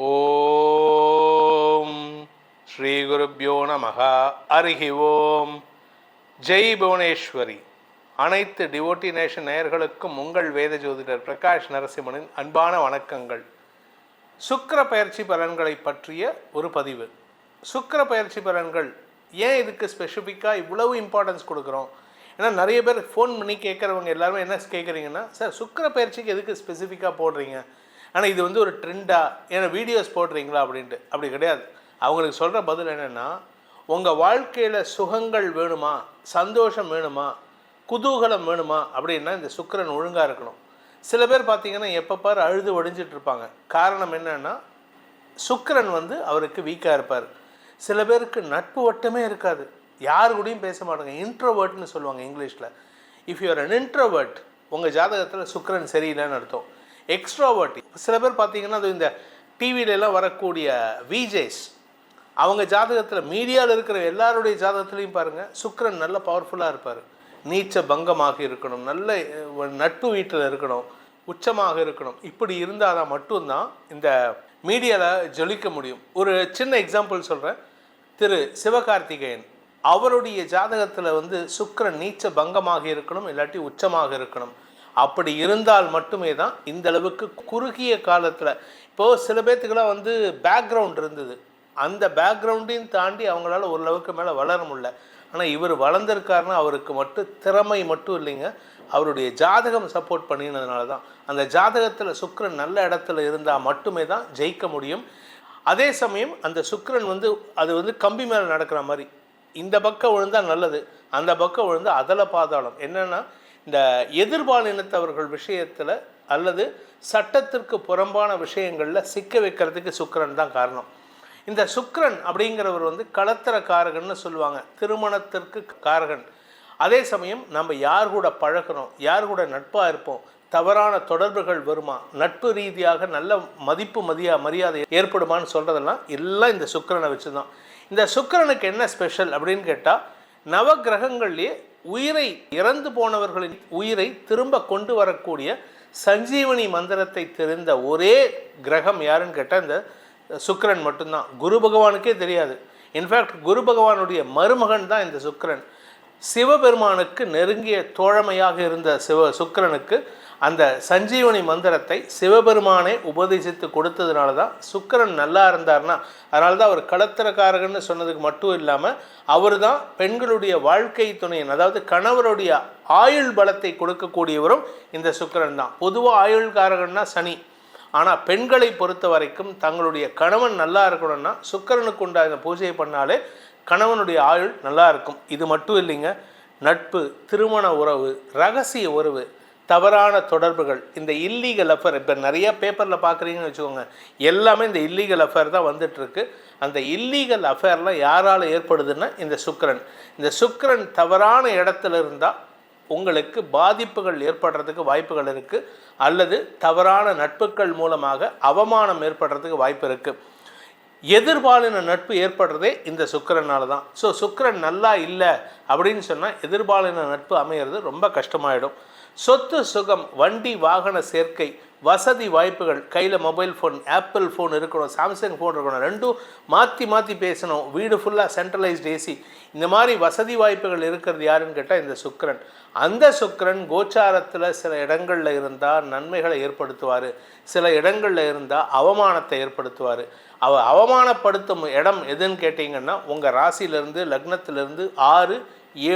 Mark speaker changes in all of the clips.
Speaker 1: ஓம் ஸ்ரீ குருப்யோ நமஹ. ஹரிஹி ஓம். ஜெய் புவனேஸ்வரி. அனைத்து டிவோட்டி நேஷன் நேயர்களுக்கும் உங்கள் வேத ஜோதிடர் பிரகாஷ் நரசிம்மனின் அன்பான வணக்கங்கள். சுக்கிர பயிற்சி பலன்களை பற்றிய ஒரு பதிவு. சுக்கிர பயிற்சி பலன்கள் ஏன் இதுக்கு ஸ்பெசிஃபிக்காக இவ்வளவு இம்பார்ட்டன்ஸ் கொடுக்குறோம்? ஏன்னா நிறைய பேர் ஃபோன் பண்ணி கேட்குறவங்க எல்லாருமே என்ன கேட்குறீங்கன்னா, சார் சுக்கிர பயிற்சிக்கு எதுக்கு ஸ்பெசிஃபிக்காக போடுறீங்க, ஆனால் இது வந்து ஒரு ட்ரெண்டாக ஏன்னா வீடியோஸ் போடுறீங்களா அப்படின்ட்டு. அப்படி கிடையாது. அவங்களுக்கு சொல்கிற பதில் என்னென்னா, உங்கள் வாழ்க்கையில் சுகங்கள் வேணுமா, சந்தோஷம் வேணுமா, குதூகலம் வேணுமா அப்படின்னா இந்த சுக்கிரன் ஒழுங்காக இருக்கணும். சில பேர் பார்த்திங்கன்னா எப்போ பாரு அழுது ஒடிஞ்சிட்டு இருப்பாங்க. காரணம் என்னென்னா, சுக்கிரன் வந்து அவருக்கு வீக்காக இருப்பார். சில பேருக்கு நட்பு வட்டமே இருக்காது, யாரு கூடயும் பேச மாட்டாங்க. இன்ட்ரோவர்ட்னு சொல்லுவாங்க இங்கிலீஷில். இஃப் யூஆர் அன் இன்ட்ரோவர்ட், உங்கள் ஜாதகத்தில் சுக்கிரன் சரியில்லைன்னு அர்த்தம். எக்ஸ்ட்ரோவர்ட், சில பேர் பார்த்தீங்கன்னா அது இந்த டிவிலெலாம் வரக்கூடிய விஜேஸ், அவங்க ஜாதகத்தில் மீடியாவில் இருக்கிற எல்லாருடைய ஜாதகத்துலேயும் பாருங்கள் சுக்கிரன் நல்ல பவர்ஃபுல்லாக இருப்பார். நீச்ச பங்கமாக இருக்கணும், நல்ல நட்பு வீட்டில் இருக்கணும், உச்சமாக இருக்கணும். இப்படி இருந்தால் தான் மட்டும்தான் இந்த மீடியாவில் ஜொலிக்க முடியும். ஒரு சின்ன எக்ஸாம்பிள் சொல்கிறேன். திரு சிவகார்த்திகேயன், அவருடைய ஜாதகத்தில் வந்து சுக்கிரன் நீச்ச பங்கமாக இருக்கணும், இல்லாட்டி உச்சமாக இருக்கணும். அப்படி இருந்தால் மட்டுமே தான் இந்த அளவுக்கு குறுகிய காலத்தில், இப்போது சில பேர்த்துக்கெல்லாம் வந்து பேக்ரவுண்ட் இருந்தது, அந்த பேக்ரவுண்டையும் தாண்டி அவங்களால ஒரு அளவுக்கு மேலே வளர முடியல. ஆனால் இவர் வளர்ந்துருக்காருன்னா அவருக்கு மட்டும் திறமை மட்டும் இல்லைங்க, அவருடைய ஜாதகம் சப்போர்ட் பண்ணினதுனால தான். அந்த ஜாதகத்தில் சுக்கிரன் நல்ல இடத்துல இருந்தால் மட்டுமே தான் ஜெயிக்க முடியும். அதே சமயம் அந்த சுக்கிரன் வந்து அது வந்து கம்பி மேலே நடக்கிற மாதிரி, இந்த பக்கம் விழுந்தால் நல்லது, அந்த பக்கம் விழுந்தால் அதில் பாதாளம். என்னென்னா, இந்த எதிர்பாலினத்தவர்கள் விஷயத்தில் அல்லது சட்டத்திற்கு புறம்பான விஷயங்களில் சிக்க வைக்கிறதுக்கு சுக்கிரன் தான் காரணம். இந்த சுக்கிரன் அப்படிங்கிறவர் வந்து களத்திர காரகன்னு சொல்லுவாங்க, திருமணத்திற்கு காரகன். அதே சமயம் நம்ம யார் கூட பழகிறோம், யார் கூட நட்பாக இருப்போம், தவறான தொடர்புகள் வருமா, நட்பு ரீதியாக நல்ல மதிப்பு மரியாதை ஏற்படுமான்னு சொல்கிறதெல்லாம் எல்லாம் இந்த சுக்கிரனை வச்சு தான். இந்த சுக்கிரனுக்கு என்ன ஸ்பெஷல் அப்படின்னு கேட்டால், நவ கிரகங்கள்லேயே உயிரை இறந்து போனவர்களின் உயிரை திரும்ப கொண்டு வரக்கூடிய சஞ்சீவனி மந்திரத்தை தெரிந்த ஒரே கிரகம் யாருன்னு கேட்டால் இந்த சுக்கிரன் மட்டும்தான். குரு பகவானுக்கே தெரியாது. இன்ஃபேக்ட் குரு பகவானுடைய மருமகன் தான் இந்த சுக்கிரன். சிவபெருமானுக்கு நெருங்கிய தோழமையாக இருந்த சுக்கிரனுக்கு அந்த சஞ்சீவனி மந்திரத்தை சிவபெருமானே உபதேசித்து கொடுத்ததுனால தான் சுக்கிரன் நல்லா இருந்தார்னா, அதனால தான் அவர் களத்திரக்காரகன்னு சொன்னதுக்கு மட்டும் இல்லாமல் அவர் தான் பெண்களுடைய வாழ்க்கை துணையன், அதாவது கணவருடைய ஆயுள் பலத்தை கொடுக்கக்கூடியவரும் இந்த சுக்கிரன் தான். பொதுவாக ஆயுள்காரகன்னா சனி, ஆனால் பெண்களை பொறுத்த வரைக்கும் தங்களுடைய கணவன் நல்லா இருக்கணும்னா சுக்கிரனுக்கு உண்டான பூஜை பண்ணாலே கணவனுடைய ஆயுள் நல்லா இருக்கும். இது மட்டும் இல்லைங்க, நட்பு, திருமண உறவு, ரகசிய உறவு, தவறான தொடர்புகள், இந்த இல்லீகல் அஃபேர், இப்போ நிறைய பேப்பரில் பார்க்குறீங்கன்னு வச்சுக்கோங்க, எல்லாமே இந்த இல்லீகல் அஃபேர் தான் வந்துட்டுருக்கு. அந்த இல்லீகல் அஃபேர்லாம் யாரால் ஏற்படுதுன்னா இந்த சுக்கிரன். இந்த சுக்கிரன் தவறான இடத்துல இருந்தால் உங்களுக்கு பாதிப்புகள் ஏற்படுறதுக்கு வாய்ப்புகள் இருக்குது, அல்லது தவறான நட்புகள் மூலமாக அவமானம் ஏற்படுறதுக்கு வாய்ப்பு இருக்குது. எதிர்பாலின நட்பு ஏற்படுறதே இந்த சுக்கிரனால தான். ஸோ சுக்கிரன் நல்லா இல்லை அப்படின்னு சொன்னால் எதிர்பாலின நட்பு அமையிறது ரொம்ப கஷ்டமாயிடும். சொத்து சுகம், வண்டி வாகன சேர்க்கை, வசதி வாய்ப்புகள், கையில் மொபைல் ஃபோன், ஆப்பிள் ஃபோன் இருக்கணும், சாம்சங் ஃபோன் இருக்கணும், ரெண்டும் மாற்றி பேசணும், வீடு ஃபுல்லாக சென்ட்ரலைஸ்டு ஏசி, இந்த மாதிரி வசதி வாய்ப்புகள் இருக்கிறது யாருன்னு கேட்டால் இந்த சுக்கிரன். அந்த சுக்கிரன் கோச்சாரத்தில் சில இடங்களில் இருந்தால் நன்மைகளை ஏற்படுத்துவார், சில இடங்களில் இருந்தால் அவமானத்தை ஏற்படுத்துவார். அவமானப்படுத்தும் இடம் எதுன்னு கேட்டிங்கன்னா உங்கள் ராசியிலேருந்து லக்னத்திலிருந்து 6,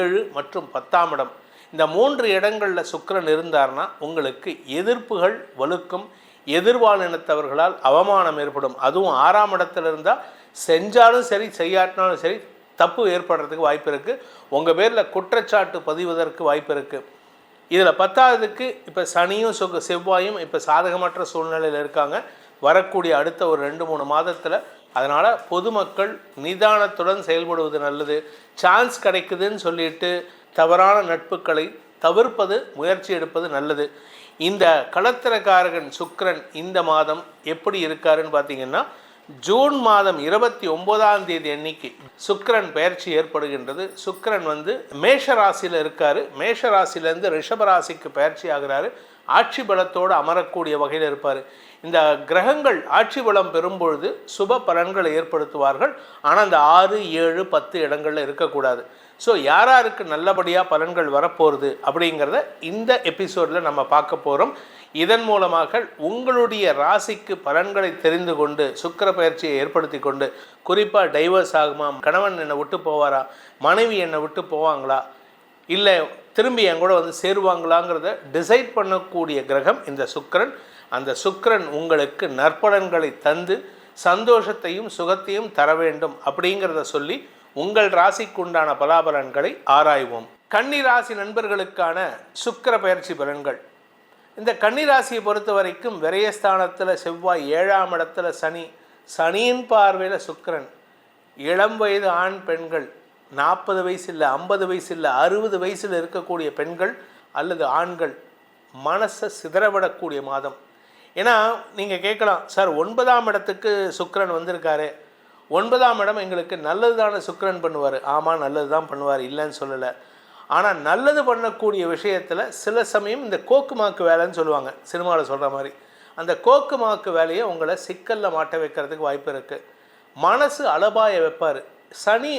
Speaker 1: 7 மற்றும் 10ஆம் இடம், இந்த 3 இடங்களில் சுக்கிரன் இருந்தார்னா உங்களுக்கு எதிர்ப்புகள் வலுக்கும், எதிர்பாலினத்தவர்களால் அவமானம் ஏற்படும். அதுவும் 6ஆம் இடத்துல இருந்தால் செஞ்சாலும் சரி செய்யாட்டினாலும் சரி தப்பு ஏற்படுறதுக்கு வாய்ப்பு இருக்குது, உங்கள் பேரில் குற்றச்சாட்டு பதிவதற்கு வாய்ப்பு இருக்குது. இதில் 10ஆவதுக்கு இப்போ சனியும் செவ்வாயும் இப்போ சாதகமற்ற சூழ்நிலையில் இருக்காங்க வரக்கூடிய அடுத்த ஒரு 2-3 மாதத்தில். அதனால் பொதுமக்கள் நிதானத்துடன் செயல்படுவது நல்லது. சான்ஸ் கிடைக்குதுன்னு சொல்லிட்டு தவறான நட்புகளை தவிர்ப்பது, முயற்சி எடுப்பது நல்லது. இந்த களத்திரக்காரகன் சுக்கிரன் இந்த மாதம் எப்படி இருக்காருன்னு பார்த்தீங்கன்னா, ஜூன் மாதம் 29ஆம் தேதி அன்னைக்கு சுக்கிரன் பெயர்ச்சி ஏற்படுகின்றது. சுக்கிரன் வந்து மேஷ ராசியில் இருக்கார், மேஷ ராசியிலேருந்து ரிஷப ராசிக்கு பெயர்ச்சி ஆகிறாரு. ஆட்சி பலத்தோடு அமரக்கூடிய வகையில் இருப்பார். இந்த கிரகங்கள் ஆட்சி பலம் பெறும்பொழுது சுப பலன்களை ஏற்படுத்துவார்கள். ஆனால் அந்த 6, 7, 10 இடங்களில் இருக்கக்கூடாது. ஸோ யாராருக்கு நல்லபடியாக பலன்கள் வரப்போகிறது அப்படிங்கிறத இந்த எபிசோடில் நம்ம பார்க்க போகிறோம். இதன் மூலமாக உங்களுடைய ராசிக்கு பலன்களை தெரிந்து கொண்டு சுக்கிர பயிற்சியை ஏற்படுத்தி கொண்டு, குறிப்பாக டைவர்ஸ் ஆகுமா, கணவன் என்னை விட்டு போவாரா, மனைவி என்னை விட்டு போவாங்களா, இல்லை திரும்பி என் கூட வந்து சேருவாங்களாங்கிறத டிசைட் பண்ணக்கூடிய கிரகம் இந்த சுக்கிரன். அந்த சுக்கிரன் உங்களுக்கு நற்பலன்களை தந்து சந்தோஷத்தையும் சுகத்தையும் தர வேண்டும் அப்படிங்கிறத சொல்லி உங்கள் ராசிக்கு உண்டான பலாபலன்களை ஆராய்வோம். கன்னி ராசி நண்பர்களுக்கான சுக்கிர பயிற்சி பலன்கள். இந்த கன்னி ராசியை பொறுத்த வரைக்கும் விரயஸ்தானத்தில் செவ்வாய், 7ஆம் இடத்துல சனி, சனியின் பார்வையில் சுக்கிரன். இளம் வயது ஆண் பெண்கள், 40 வயசு இல்லை, 50 வயசு இல்லை, 60 வயசில் இருக்கக்கூடிய பெண்கள் அல்லது ஆண்கள் மனசை சிதறவிடக்கூடிய மாதம். ஏன்னா நீங்கள் கேட்கலாம், சார் 9ஆம் இடத்துக்கு சுக்கிரன் வந்திருக்காரு, 9ஆம் இடம் எங்களுக்கு நல்லது தானே சுக்கிரன் பண்ணுவார். ஆமாம், நல்லது தான் பண்ணுவார், இல்லைன்னு சொல்லலை. ஆனால் நல்லது பண்ணக்கூடிய விஷயத்தில் சில சமயம் இந்த கோக்கு மாக்கு வேலைன்னு சொல்லுவாங்க, சினிமாவில் சொல்கிற மாதிரி. அந்த கோக்கு மாக்கு வேலையை உங்களை சிக்கலில் மாட்ட வைக்கிறதுக்கு வாய்ப்பு இருக்குது. மனசு அலபாய வைப்பார், சனி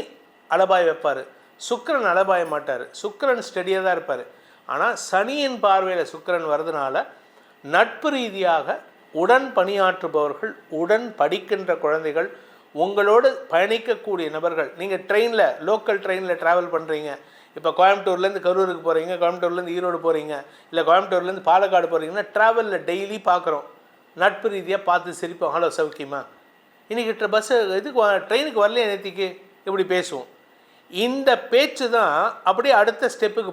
Speaker 1: அலபாய வைப்பார், சுக்கிரன் அலபாய மாட்டார். சுக்கிரன் ஸ்டெடியாக தான் இருப்பார். ஆனால் சனியின் பார்வையில் சுக்கிரன் வர்றதுனால நட்பு ரீதியாக உடன் பணியாற்றுபவர்கள், உடன் படிக்கின்ற குழந்தைகள், உங்களோடு பயணிக்கக்கூடிய நபர்கள். நீங்கள் ட்ரெயினில், லோக்கல் ட்ரெயினில் ட்ராவல் பண்ணுறீங்க. இப்போ கோயம்புத்தூர்லேருந்து கரூருக்கு போகிறீங்க, கோயம்புத்தூர்லேருந்து ஈரோடு போகிறீங்க, இல்லை கோயம்புத்தூர்லேருந்து பாலக்காடு போகிறீங்கன்னா ட்ராவலில் டெய்லி பார்க்குறோம். நட்பு ரீதியாக பார்த்து சிரிப்போம், ஹலோ சௌக்கியமா, இன்றைக்கி பஸ்ஸு இதுக்கு ட்ரெயினுக்கு வரலையே நேற்றுக்கு, இப்படி பேசுவோம். இந்த பேச்சு தான் அப்படியே அடுத்த ஸ்டெப்புக்கு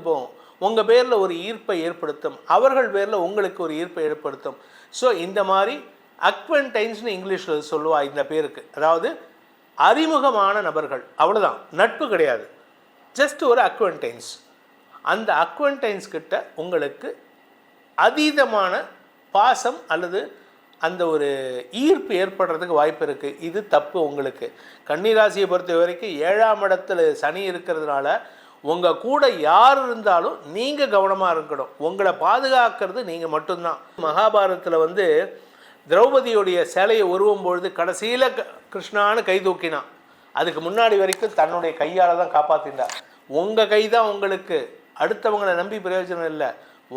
Speaker 1: போகும். உங்கள் பேரில் ஒரு ஈர்ப்பை ஏற்படுத்தும், அவர்கள் பேரில் உங்களுக்கு ஒரு ஈர்ப்பை ஏற்படுத்தும். ஸோ இந்த மாதிரி அக்வென்டைன்ஸ்னு இங்கிலீஷில் சொல்லுவா இந்த பேருக்கு. அதாவது அறிமுகமான நபர்கள், அவ்வளோதான், நட்பு கிடையாது, ஜஸ்ட் ஒரு அக்வென்டைன்ஸ். அந்த அக்வென்டைன்ஸ் கிட்ட உங்களுக்கு அதீதமான பாசம் அல்லது அந்த ஒரு ஈர்ப்பு ஏற்படுறதுக்கு வாய்ப்பு இருக்குது. இது தப்பு உங்களுக்கு. கன்னிராசியை பொறுத்த வரைக்கும் 7ஆம் இடத்துல சனி இருக்கிறதுனால உங்கள் கூட யார் இருந்தாலும் நீங்கள் கவனமாக இருக்கணும். உங்களை பாதுகாக்கிறது நீங்கள் மட்டும்தான். மகாபாரதத்தில் வந்து திரௌபதியுடைய சேலையை உருவும் பொழுது கடைசியில் கிருஷ்ணான்னு கை தூக்கினான். அதுக்கு முன்னாடி வரைக்கும் தன்னுடைய கையால் தான் காப்பாற்றினார். உங்கள் கை தான் உங்களுக்கு, அடுத்தவங்களை நம்பி பிரயோஜனம் இல்லை.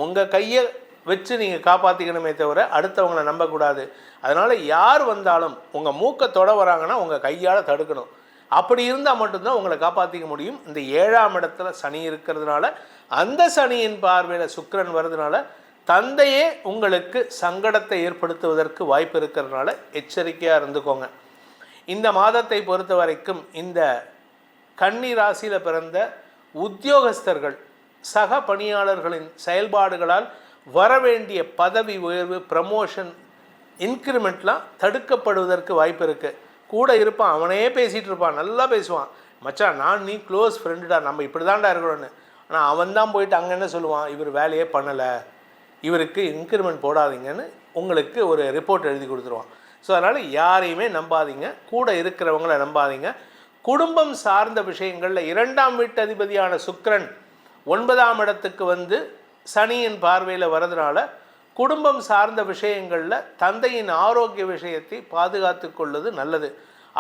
Speaker 1: உங்கள் கையை வச்சு நீங்கள் காப்பாற்றிக்கணுமே தவிர அடுத்தவங்களை நம்பக்கூடாது. அதனால் யார் வந்தாலும் உங்கள் மூக்கை தொட வராங்கன்னா உங்கள் கையால் தடுக்கணும். அப்படி இருந்தால் மட்டும்தான் உங்களை காப்பாற்றிக்க முடியும். இந்த 7ஆம் இடத்துல சனி இருக்கிறதுனால, அந்த சனியின் பார்வையில் சுக்கிரன் வர்றதுனால தந்தையே உங்களுக்கு சங்கடத்தை ஏற்படுத்துவதற்கு வாய்ப்பு இருக்கிறதுனால எச்சரிக்கையாக இருந்துக்கோங்க. இந்த மாதத்தை பொறுத்த வரைக்கும் இந்த கன்னி ராசியில் பிறந்த உத்தியோகஸ்தர்கள், சக பணியாளர்களின் செயல்பாடுகளால் வரவேண்டிய பதவி உயர்வு, ப்ரமோஷன், இன்க்ரிமெண்ட்லாம் தடுக்கப்படுவதற்கு வாய்ப்பு இருக்குது. கூட இருப்பான், அவனே பேசிகிட்டு இருப்பான், நல்லா பேசுவான், மச்சான் நான் நீ க்ளோஸ் ஃப்ரெண்டுடா, நம்ம இப்படி தான்டா இருக்கணும்னு. ஆனால் அவன் தான் போயிட்டு அங்கே என்ன சொல்லுவான், இவர் வேலையே பண்ணலை, இவருக்கு இன்க்ரிமெண்ட் போடாதீங்கன்னு உங்களுக்கு ஒரு ரிப்போர்ட் எழுதி கொடுத்துருவான். ஸோ அதனால் யாரையுமே நம்பாதீங்க, கூட இருக்கிறவங்கள நம்பாதீங்க. குடும்பம் சார்ந்த விஷயங்களில் 2ஆம் வீட்டு அதிபதியான சுக்கிரன் 9ஆம் இடத்துக்கு வந்து சனியின் பார்வையில் வரதுனால குடும்பம் சார்ந்த விஷயங்களில் தந்தையின் ஆரோக்கிய விஷயத்தை பாதுகாத்து கொள்வது நல்லது.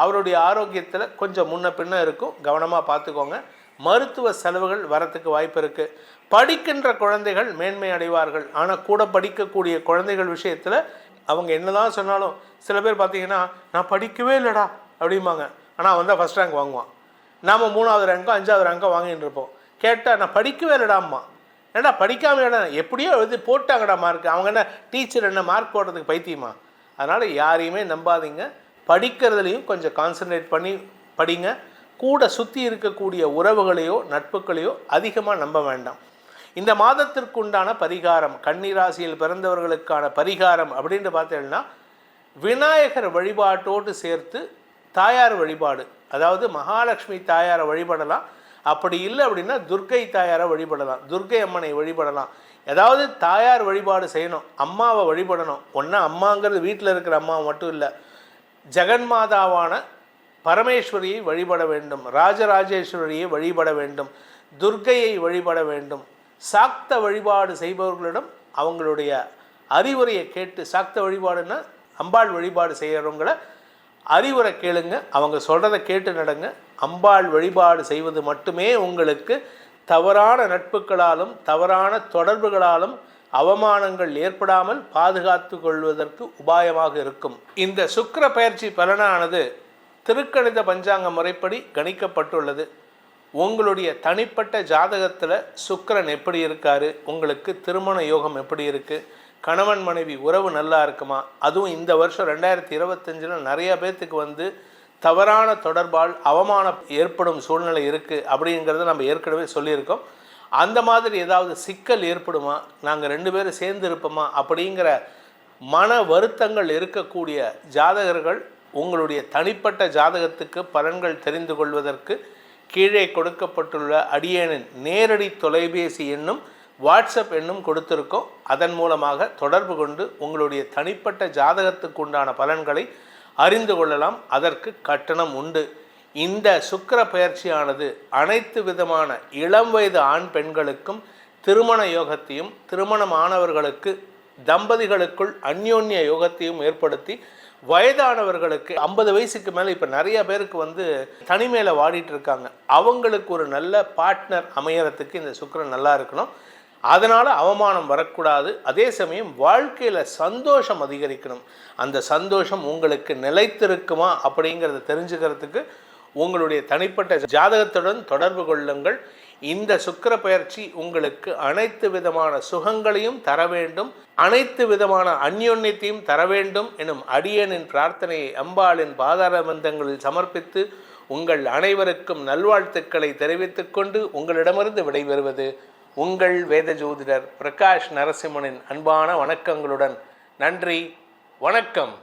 Speaker 1: அவருடைய ஆரோக்கியத்தில் கொஞ்சம் முன்ன பின்ன இருக்கும், கவனமாக பார்த்துக்கோங்க. மருத்துவ செலவுகள் வரத்துக்கு வாய்ப்பு இருக்குது. படிக்கின்ற குழந்தைகள் மேன்மை அடைவார்கள். ஆனால் கூட படிக்கக்கூடிய குழந்தைகள் விஷயத்தில் அவங்க என்ன தான் சொன்னாலும், சில பேர் பார்த்திங்கன்னா நான் படிக்கவே இல்லைடா அப்படிம்பாங்க, ஆனால் அவன் தான் ஃபஸ்ட் ரேங்க் வாங்குவான். நாம் 3வது ரேங்கோ 5வது ரேங்கோ வாங்கிட்டு இருப்போம். கேட்டால் நான் படிக்கவே இல்லைடாம்மா. ஏன்னா படிக்காமல் எப்படியோ எழுதி போட்டாங்கடா மார்க், அவங்க என்ன டீச்சர் என்ன மார்க் போடுறதுக்கு பைத்தியமா? அதனால் யாரையுமே நம்பாதீங்க. படிக்கிறதுலையும் கொஞ்சம் கான்சன்ட்ரேட் பண்ணி படிங்க. கூட சுற்றி இருக்கக்கூடிய உறவுகளையோ நட்புகளையோ அதிகமாக நம்ப வேண்டாம். இந்த மாதத்திற்குண்டான பரிகாரம், கன்னிராசியில் பிறந்தவர்களுக்கான பரிகாரம் அப்படின்னு பார்த்தீங்கன்னா, விநாயகர் வழிபாட்டோடு சேர்த்து தாயார் வழிபாடு, அதாவது மகாலட்சுமி தாயாரை வழிபடலாம். அப்படி இல்லை அப்படின்னா துர்க்கை தாயாரை வழிபடலாம், துர்க்கை அம்மனை வழிபடலாம். ஏதாவது தாயார் வழிபாடு செய்யணும், அம்மாவை வழிபடணும். ஒன்றா அம்மாங்கிறது வீட்டில் இருக்கிற அம்மா மட்டும் இல்லை, ஜெகன்மாதாவான பரமேஸ்வரியை வழிபட வேண்டும், ராஜராஜேஸ்வரியை வழிபட வேண்டும், துர்க்கையை வழிபட வேண்டும், சாக்த வழிபாடு செய்பவர்களிடம் அவங்களுடைய அறிவுரையை கேட்டு, சாக்த வழிபாடுன்னா அம்பாள் வழிபாடு செய்கிறவங்கள அறிவுரை கேளுங்க, அவங்க சொல்கிறத கேட்டு நடங்க. அம்பாள் வழிபாடு செய்வது மட்டுமே உங்களுக்கு தவறான நட்புகளாலும் தவறான தொடர்புகளாலும் அவமானங்கள் ஏற்படாமல் பாதுகாத்து கொள்வதற்கு உபாயமாக இருக்கும். இந்த சுக்கிர பயிற்சி பலனானது திருக்கணித பஞ்சாங்க முறைப்படி கணிக்கப்பட்டுள்ளது. உங்களுடைய தனிப்பட்ட ஜாதகத்தில் சுக்கிரன் எப்படி இருக்காரு, உங்களுக்கு திருமண யோகம் எப்படி இருக்குது, கணவன் மனைவி உறவு நல்லா இருக்குமா, அதுவும் இந்த வருஷம் 2025 நிறைய பேர்த்துக்கு வந்து தவறான தொடர்பால் அவமானம் ஏற்படும் சூழ்நிலை இருக்குது அப்படிங்கிறத நம்ம ஏற்கனவே சொல்லியிருக்கோம். அந்த மாதிரி ஏதாவது சிக்கல் ஏற்படுமா, நாங்கள் 2 பேரும் சேர்ந்து இருப்போமா அப்படிங்கிற மன வருத்தங்கள் இருக்கக்கூடிய ஜாதகர்கள் உங்களுடைய தனிப்பட்ட ஜாதகத்துக்கு பலன்கள் தெரிந்து கொள்வதற்கு கீழே கொடுக்கப்பட்டுள்ள அடியேனின் நேரடி தொலைபேசி எண்ணும் வாட்ஸ்அப் எண்ணும் கொடுத்திருக்கோம். அதன் மூலமாக தொடர்பு கொண்டு உங்களுடைய தனிப்பட்ட ஜாதகத்துக்கு உண்டான பலன்களை அறிந்து கொள்ளலாம். அதற்கு கட்டணம் உண்டு. இந்த சுக்கிர பயிற்சியானது அனைத்து விதமான இளம் வயது ஆண் பெண்களுக்கும் திருமண யோகத்தையும், திருமணமானவர்களுக்கு தம்பதிகளுக்குள் அந்யோன்ய யோகத்தையும் ஏற்படுத்தி, வயதானவர்களுக்கு 50 வயசுக்கு மேலே இப்போ நிறைய பேருக்கு வந்து தனிமையில் வாடிட்டு இருக்காங்க, அவங்களுக்கு ஒரு நல்ல பார்ட்னர் அமையறதுக்கு இந்த சுக்கிரன் நல்லா இருக்கணும். அதனால் அவமானம் வரக்கூடாது. அதே சமயம் வாழ்க்கையில் சந்தோஷம் அதிகரிக்கணும். அந்த சந்தோஷம் உங்களுக்கு நிலைத்திருக்குமா அப்படிங்கிறத தெரிஞ்சுக்கிறதுக்கு உங்களுடைய தனிப்பட்ட ஜாதகத்துடன் தொடர்பு கொள்ளுங்கள். இந்த சுக்கிர பயிற்சி உங்களுக்கு அனைத்து விதமான சுகங்களையும் தர வேண்டும், அனைத்து விதமான அந்யோன்யத்தையும் தர வேண்டும் எனும் அடியனின் பிரார்த்தனையை அம்பாளின் பாதார பந்தங்களில் சமர்ப்பித்து உங்கள் அனைவருக்கும் நல்வாழ்த்துக்களை தெரிவித்துக் கொண்டு உங்களிடமிருந்து விடைபெறுவது உங்கள் வேத ஜோதிடர் பிரகாஷ் நரசிம்மனின் அன்பான வணக்கங்களுடன். நன்றி, வணக்கம்.